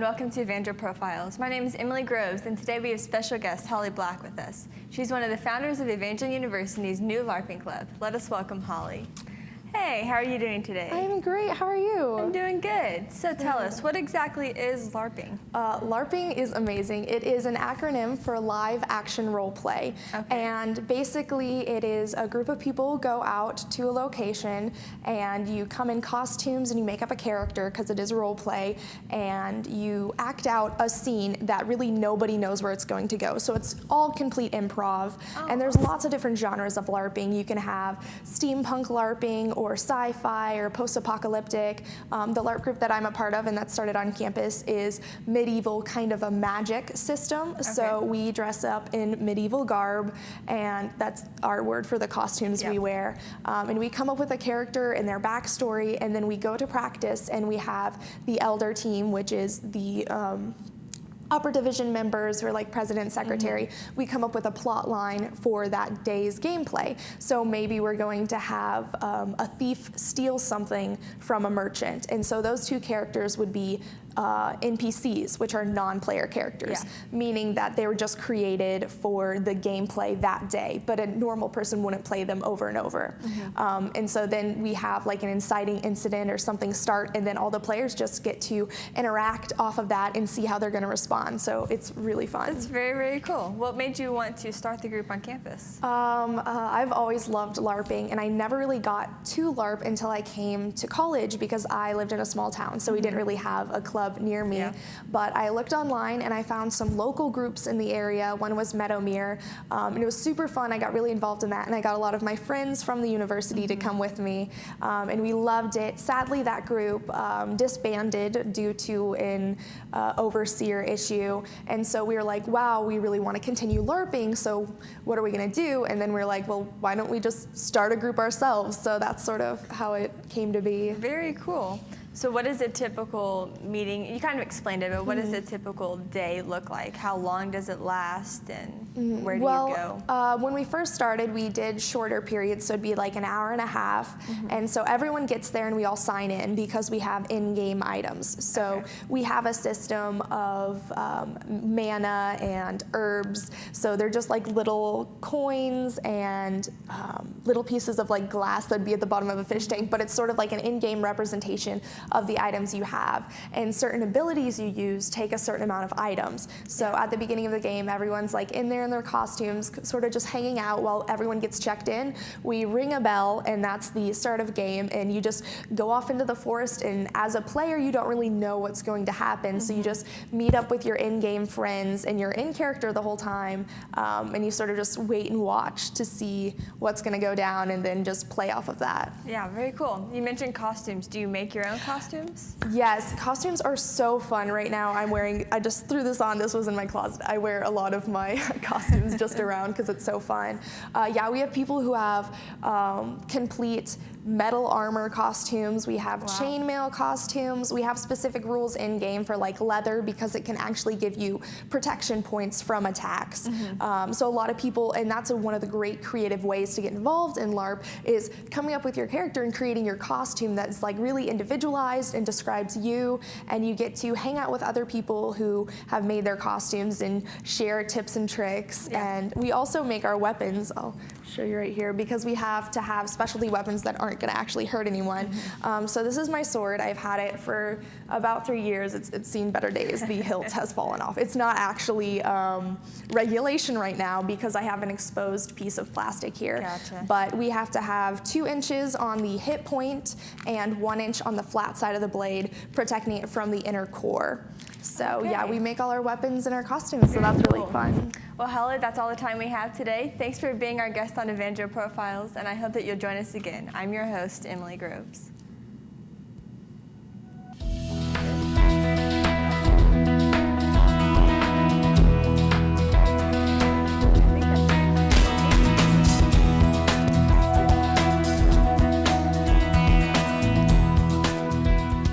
welcome to Evangel Profiles. My name is Emily Groves, and today we have special guest Holly Black with us. She's one of the founders of Evangel University's new LARPing club. Let us welcome Holly. Hey, how are you doing today? I'm great. How are you? I'm doing good. So tell us, what exactly is LARPing? LARPing is amazing. It is an acronym for live action role play. Okay. And basically it is a group of people go out to a location and you come in costumes and you make up a character because it is role play, and you act out a scene that really nobody knows where it's going to go. So it's all complete improv. And there's lots of different genres of LARPing. You can have steampunk LARPing or sci-fi or post-apocalyptic. The LARP group that I'm a part of and that started on campus is medieval, kind of a magic system. Okay. So we dress up in medieval garb, and that's our word for the costumes we wear. And we come up with a character and their backstory, and then we go to practice and we have the elder team, which is the upper division members who are like president, secretary. We come up with a plot line for that day's gameplay. So maybe we're going to have a thief steal something from a merchant. And so those two characters would be NPCs, which are non-player characters, meaning that they were just created for the gameplay that day, but a normal person wouldn't play them over and over. And so then we have like an inciting incident or something start, and then all the players just get to interact off of that and see how they're going to respond. So it's really fun. It's very, very cool. What made you want to start the group on campus? I've always loved LARPing, and I never really got to LARP until I came to college because I lived in a small town, so we didn't really have a club near me. But I looked online and I found some local groups in the area. One was Meadowmere, and it was super fun. I got really involved in that, and I got a lot of my friends from the university to come with me, and we loved it. Sadly, that group disbanded due to an overseer issue, and so we were like, wow, we really want to continue LARPing, so what are we going to do? And then we were like, well, why don't we just start a group ourselves? So that's sort of how it came to be. Very cool. So what is a typical meeting? You kind of explained it, but what does a typical day look like? How long does it last, and where do you go? When we first started, we did shorter periods, so it'd be like an hour and a half. And so everyone gets there and we all sign in because we have in-game items. So we have a system of mana and herbs. So they're just like little coins and little pieces of like glass that'd be at the bottom of a fish tank, but it's sort of like an in-game representation of the items you have. And certain abilities you use take a certain amount of items. So at the beginning of the game, everyone's like in there in their costumes, sort of just hanging out while everyone gets checked in. We ring a bell, and that's the start of game, and you just go off into the forest, and as a player, you don't really know what's going to happen. So you just meet up with your in-game friends, and you're in character the whole time, and you sort of just wait and watch to see what's gonna go down, and then just play off of that. Yeah, very cool. You mentioned costumes. Do you make your own costumes? Yes, costumes are so fun right now. I just threw this on, this was in my closet. I wear a lot of my costumes just around because it's so fun. Yeah, we have people who have complete metal armor costumes. We have chainmail costumes. We have specific rules in game for like leather because it can actually give you protection points from attacks. So a lot of people, and that's one of the great creative ways to get involved in LARP, is coming up with your character and creating your costume that's like really individualized and describes you, and you get to hang out with other people who have made their costumes and share tips and tricks. And we also make our weapons. I'll show you right here, because we have to have specialty weapons that aren't going to actually hurt anyone. So this is my sword. I've had it for about 3 years. It's seen better days. The hilt has fallen off. It's not actually regulation right now because I have an exposed piece of plastic here. Gotcha. But we have to have 2 inches on the hit point and 1 inch on the flat side of the blade, protecting it from the inner core. So yeah, we make all our weapons and our costumes, so that's really fun. Well, Holly, that's all the time we have today. Thanks for being our guest on Evangel Profiles, and I hope that you'll join us again. I'm your host, Emily Groves.